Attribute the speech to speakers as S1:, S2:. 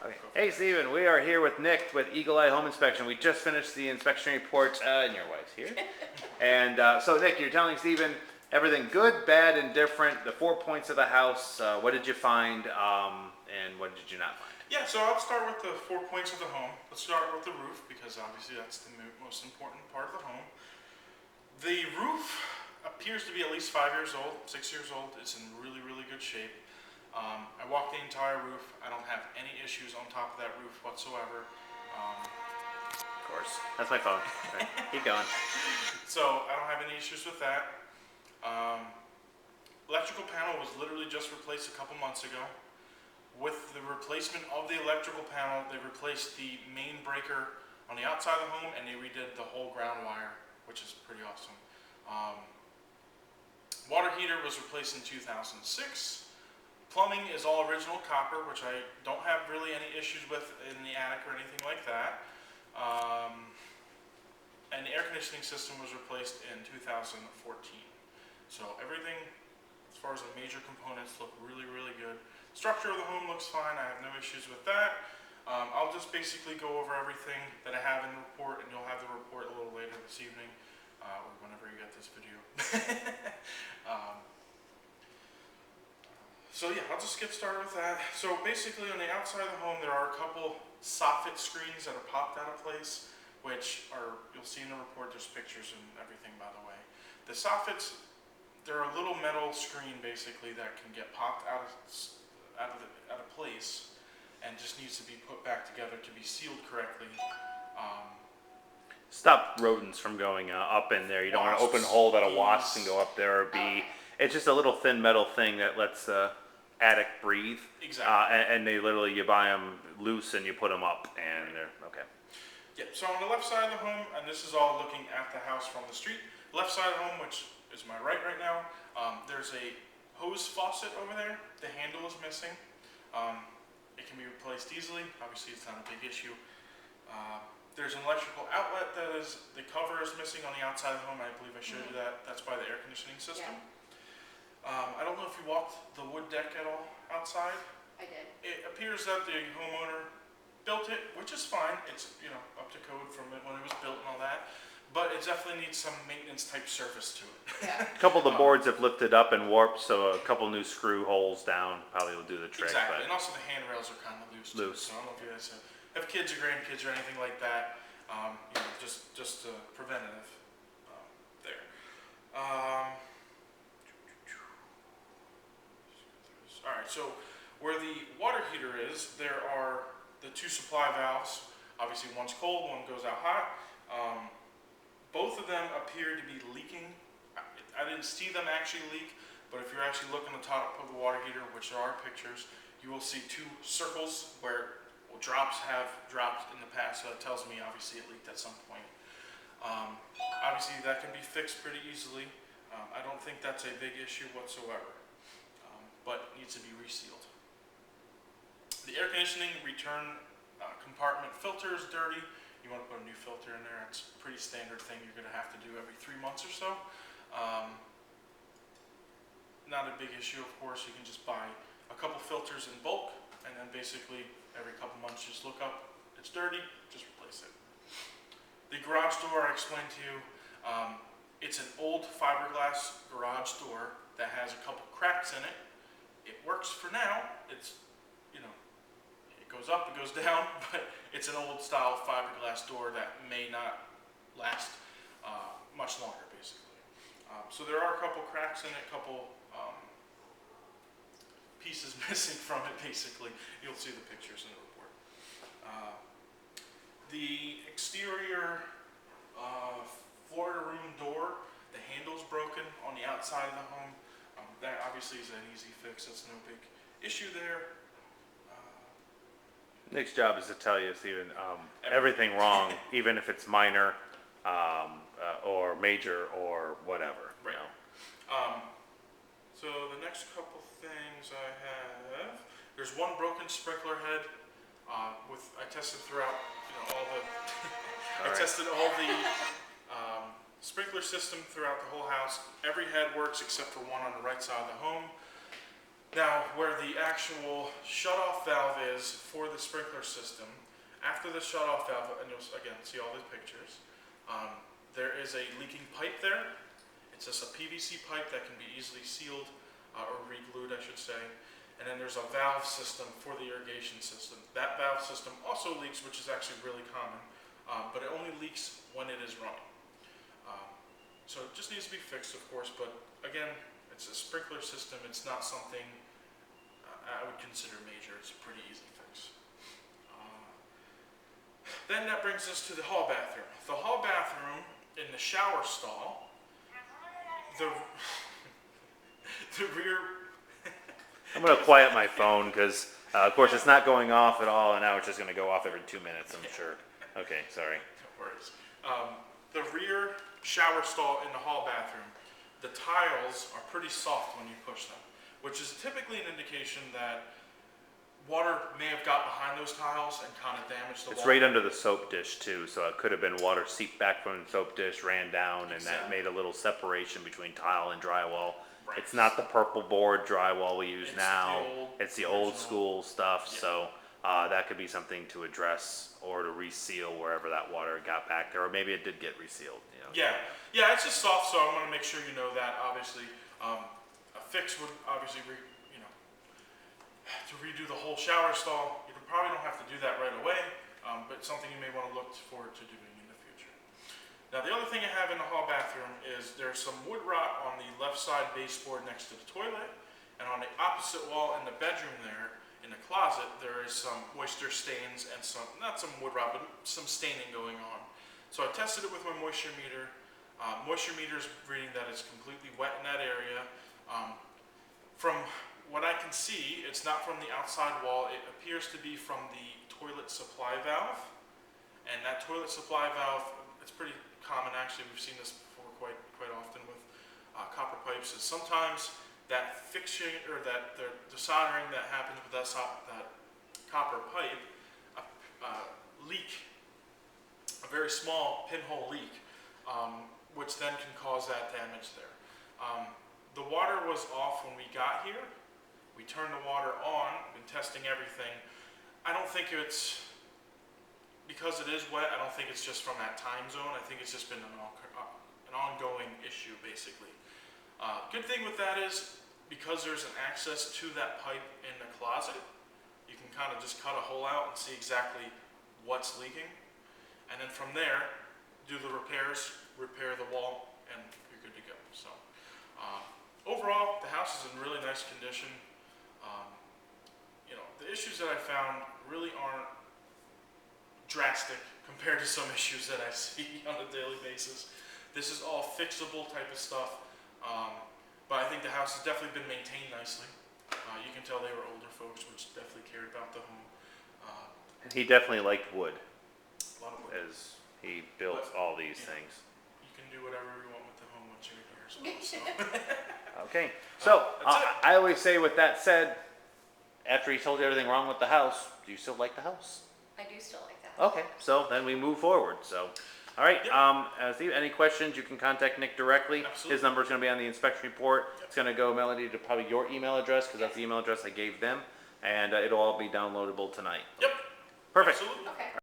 S1: Okay. Hey, Steven, we are here with Nick with Eagle Eye Home Inspection. We just finished the inspection report, and your wife's here. And so, Nick, you're telling Steven everything good, bad, and different, the 4 points of the house. What did you find, and what did you not find?
S2: Yeah, so I'll start with the 4 points of the home. Let's start with the roof, because obviously that's the most important part of the home. The roof appears to be at least 5 years old, 6 years old. It's in really, really good shape. I walked the entire roof. I don't have any issues on top of that roof whatsoever.
S1: Of course. That's my phone. All right, keep going.
S2: So I don't have any issues with that. Electrical panel was literally just replaced a couple months ago. With the replacement of the electrical panel, they replaced the main breaker on the outside of the home, and they redid the whole ground wire, which is pretty awesome. Water heater was replaced in 2006. Plumbing is all original copper, which I don't have really any issues with in the attic or anything like that. And the air conditioning system was replaced in 2014. So everything, as far as the major components, look really, really good. Structure of the home looks fine. I have no issues with that. I'll just basically go over everything that I have in the report, and you'll have the report a little later this evening, or whenever you get this video. So yeah, I'll just get started with that. So basically on the outside of the home, there are a couple soffit screens that are popped out of place, which are, you'll see in the report, there's pictures and everything, by the way. The soffits, they're a little metal screen basically that can get popped out of place and just needs to be put back together to be sealed correctly.
S1: Stop rodents from going up in there. You don't want to open a hole that a wasp can go up there or bee. It's just a little thin metal thing that lets attic breathe.
S2: Exactly.
S1: And they literally, you buy them loose and you put them up, and they're okay.
S2: Yeah, so on the left side of the home, and this is all looking at the house from the street, left side of the home, which is my right now, there's a hose faucet over there. The handle is missing. It can be replaced easily. Obviously, it's not a big issue. There's an electrical outlet the cover is missing on the outside of the home. I believe I showed you that. That's by the air conditioning system.
S3: Yeah.
S2: I don't know if you walked the wood deck at all outside.
S3: I did.
S2: It appears that the homeowner built it, which is fine. It's, up to code from when it was built and all that. But it definitely needs some maintenance type surface to it.
S3: Yeah.
S1: A couple of the boards have lifted up and warped, so a couple new screw holes down probably will do the trick.
S2: Exactly,
S1: But
S2: and also the handrails are kind of loose. Too.
S1: Loose.
S2: So I don't know if you guys have kids or grandkids or anything like that. Just preventative there. All right, so where the water heater is, there are the two supply valves. Obviously, one's cold, one goes out hot. Both of them appear to be leaking. I didn't see them actually leak, but if you're actually looking at the top of the water heater, which there are pictures, you will see two circles where drops have dropped in the past, so that tells me obviously it leaked at some point. Obviously that can be fixed pretty easily. I don't think that's a big issue whatsoever, but it needs to be resealed. The air conditioning return compartment filter is dirty. You want to put a new filter in there. It's a pretty standard thing you're going to have to do every 3 months or so. Not a big issue, of course. You can just buy a couple filters in bulk, and then basically every couple months just look up, it's dirty, just replace it. The garage door I explained to you, it's an old fiberglass garage door that has a couple cracks in it. It works for now. It's, it goes up, it goes down, but it's an old style fiberglass door that may not last much longer, basically. So there are a couple cracks in it, a couple pieces missing from it, basically. You'll see the pictures in the report. The exterior Florida room door, the handle's broken on the outside of the home. That obviously is an easy fix. That's no big issue there.
S1: Nick's job is to tell you, Steven, everything wrong, even if it's minor or major or whatever.
S2: Right. So the next couple things I have, there's one broken sprinkler head. I tested throughout, all the. I tested all the sprinkler system throughout the whole house. Every head works except for one on the right side of the home. Now, where the actual shutoff valve is for the sprinkler system, after the shutoff valve, and you'll again see all the pictures, there is a leaking pipe there. It's just a PVC pipe that can be easily sealed or re-glued, I should say. And then there's a valve system for the irrigation system. That valve system also leaks, which is actually really common, but it only leaks when it is running. So it just needs to be fixed, of course, but again, it's a sprinkler system. It's not something I would consider major. It's a pretty easy fix. Then that brings us to the hall bathroom. The hall bathroom in the shower stall, the rear.
S1: I'm gonna quiet my phone because, of course, it's not going off at all, and now it's just gonna go off every 2 minutes, I'm sure. Okay, sorry.
S2: No worries. The rear shower stall in the hall bathroom, the tiles are pretty soft when you push them, which is typically an indication that water may have got behind those tiles and kind of damaged the wall.
S1: It's right under the soap dish too, so it could have been water seeped back from the soap dish, ran down, and that made a little separation between tile and drywall.
S2: Right.
S1: It's not the purple board drywall we use
S2: It's
S1: now.
S2: the old
S1: It's the old
S2: original.
S1: school stuff,
S2: Yeah.
S1: so that could be something to address or to reseal wherever that water got back there, or maybe it did get resealed, you know.
S2: Yeah, it's just soft, so I want to make sure you know that. Obviously, a fix would obviously, to redo the whole shower stall. You probably don't have to do that right away, but something you may want to look forward to doing in the future. Now, the other thing I have in the hall bathroom is there's some wood rot on the left side baseboard next to the toilet, and on the opposite wall in the bedroom there, in the closet, there is some moisture stains and some, not some wood rot, but some staining going on. So I tested it with my moisture meter. Moisture meter is reading that it's completely wet in that area. From what I can see, it's not from the outside wall. It appears to be from the toilet supply valve. And that toilet supply valve, it's pretty common actually. We've seen this before quite often with copper pipes. Is sometimes that fixing or that the soldering that happens with that copper pipe leak, a very small pinhole leak, which then can cause that damage there. The water was off when we got here. We turned the water on, been testing everything. I don't think it's, because it is wet, I don't think it's just from that time zone. I think it's just been an ongoing issue, basically. Good thing with that is, because there's an access to that pipe in the closet, you can kind of just cut a hole out and see exactly what's leaking. And then from there, do the repairs, repair the wall, and you're good to go. So, overall, the house is in really nice condition. The issues that I found really aren't drastic compared to some issues that I see on a daily basis. This is all fixable type of stuff, but I think the house has definitely been maintained nicely. You can tell they were older folks, which definitely cared about the home.
S1: And he definitely liked wood,
S2: A lot of wood.
S1: as he built all these things.
S2: You can do whatever you want with the home once you're here as well. So.
S1: Okay, so
S2: That's it.
S1: I always say with that said, after he told you everything wrong with the house, do you still like the house?
S3: I do still like that.
S1: Okay, so then we move forward, so. All right,
S2: Yep.
S1: Steve, any questions, you can contact Nick directly.
S2: Absolutely.
S1: His number's gonna be on the inspection report.
S2: Yep.
S1: It's gonna go, Melody, to probably your email address, because that's the email address I gave them. And it'll all be downloadable tonight.
S2: Yep.
S1: Perfect.
S2: Absolutely.
S3: Okay.